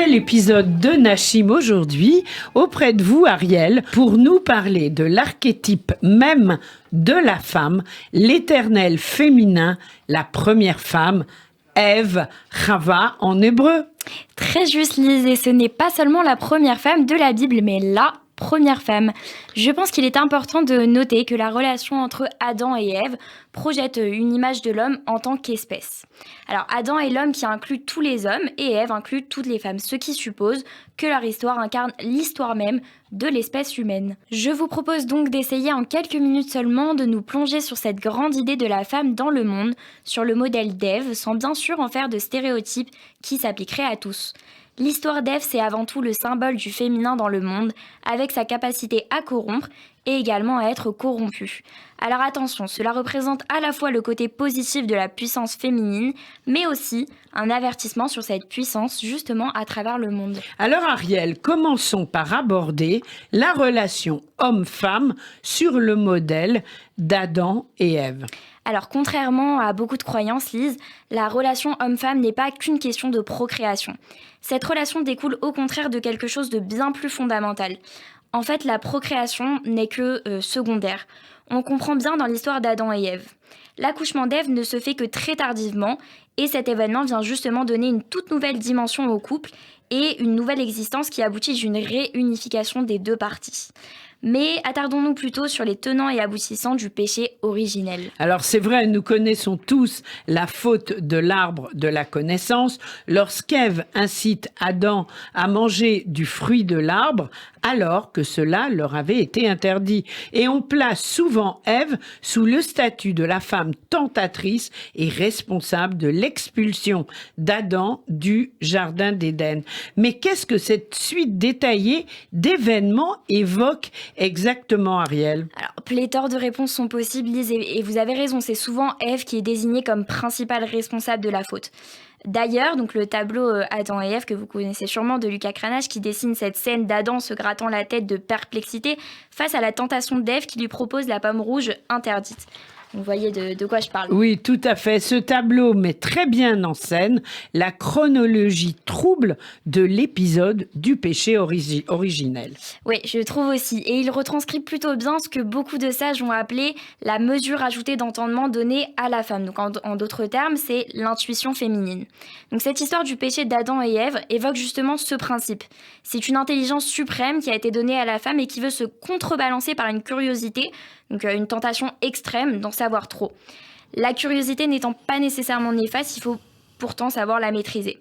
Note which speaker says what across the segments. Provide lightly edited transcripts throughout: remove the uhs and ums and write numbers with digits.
Speaker 1: nouvel épisode de Nachim aujourd'hui, auprès de vous Ariel, pour nous parler de l'archétype même de la femme, l'éternel féminin, la première femme, Ève, Chava en hébreu.
Speaker 2: Très juste Lise, et ce n'est pas seulement la première femme de la Bible, mais la première femme. Je pense qu'il est important de noter que la relation entre Adam et Ève projette une image de l'homme en tant qu'espèce. Alors Adam est l'homme qui inclut tous les hommes et Ève inclut toutes les femmes, ce qui suppose que leur histoire incarne l'histoire même de l'espèce humaine. Je vous propose donc d'essayer en quelques minutes seulement de nous plonger sur cette grande idée de la femme dans le monde, sur le modèle d'Ève, sans bien sûr en faire de stéréotypes qui s'appliqueraient à tous. L'histoire d'Ève, c'est avant tout le symbole du féminin dans le monde, avec sa capacité à corrompre et également à être corrompue. Alors attention, cela représente à la fois le côté positif de la puissance féminine, mais aussi un avertissement sur cette puissance justement à travers le monde.
Speaker 1: Alors Ariel, commençons par aborder la relation homme-femme sur le modèle d'Adam et Ève.
Speaker 2: Alors contrairement à beaucoup de croyances, Lise, la relation homme-femme n'est pas qu'une question de procréation. Cette relation découle au contraire de quelque chose de bien plus fondamental. En fait, la procréation n'est que secondaire. On comprend bien dans l'histoire d'Adam et Ève. L'accouchement d'Ève ne se fait que très tardivement et cet événement vient justement donner une toute nouvelle dimension au couple et une nouvelle existence qui aboutit d'une réunification des deux parties. Mais attardons-nous plutôt sur les tenants et aboutissants du péché originel.
Speaker 1: Alors c'est vrai, nous connaissons tous la faute de l'arbre de la connaissance. Lorsqu'Ève incite Adam à manger du fruit de l'arbre, alors que cela leur avait été interdit. Et on place souvent Ève sous le statut de la femme tentatrice et responsable de l'expulsion d'Adam du jardin d'Éden. Mais qu'est-ce que cette suite détaillée d'événements évoque exactement, Ariel?
Speaker 2: Alors, pléthore de réponses sont possibles, Lise, et vous avez raison, c'est souvent Ève qui est désignée comme principale responsable de la faute. D'ailleurs, donc le tableau Adam et Ève, que vous connaissez sûrement, de Lucas Cranach, qui dessine cette scène d'Adam se grattant la tête de perplexité face à la tentation d'Ève qui lui propose la pomme rouge interdite. Vous voyez de quoi je parle.
Speaker 1: Oui, tout à fait. Ce tableau met très bien en scène la chronologie trouble de l'épisode du péché originel.
Speaker 2: Oui, je trouve aussi. Et il retranscrit plutôt bien ce que beaucoup de sages ont appelé la mesure ajoutée d'entendement donnée à la femme. Donc en d'autres termes, c'est l'intuition féminine. Donc cette histoire du péché d'Adam et Ève évoque justement ce principe. C'est une intelligence suprême qui a été donnée à la femme et qui veut se contrebalancer par une curiosité, donc une tentation extrême d'en savoir trop. La curiosité n'étant pas nécessairement néfaste, il faut pourtant savoir la maîtriser.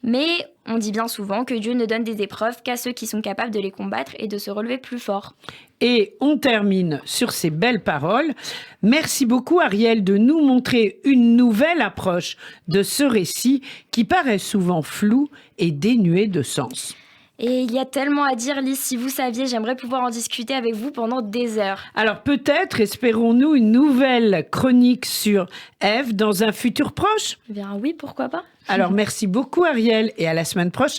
Speaker 2: Mais on dit bien souvent que Dieu ne donne des épreuves qu'à ceux qui sont capables de les combattre et de se relever plus fort.
Speaker 1: Et on termine sur ces belles paroles. Merci beaucoup Ariel de nous montrer une nouvelle approche de ce récit qui paraît souvent flou et dénué de sens.
Speaker 2: Et il y a tellement à dire, Lise, si vous saviez, j'aimerais pouvoir en discuter avec vous pendant des heures.
Speaker 1: Alors peut-être espérons-nous une nouvelle chronique sur Ève dans un futur proche ?
Speaker 2: Eh bien oui, pourquoi pas ?
Speaker 1: Alors merci beaucoup Ariel et à la semaine prochaine.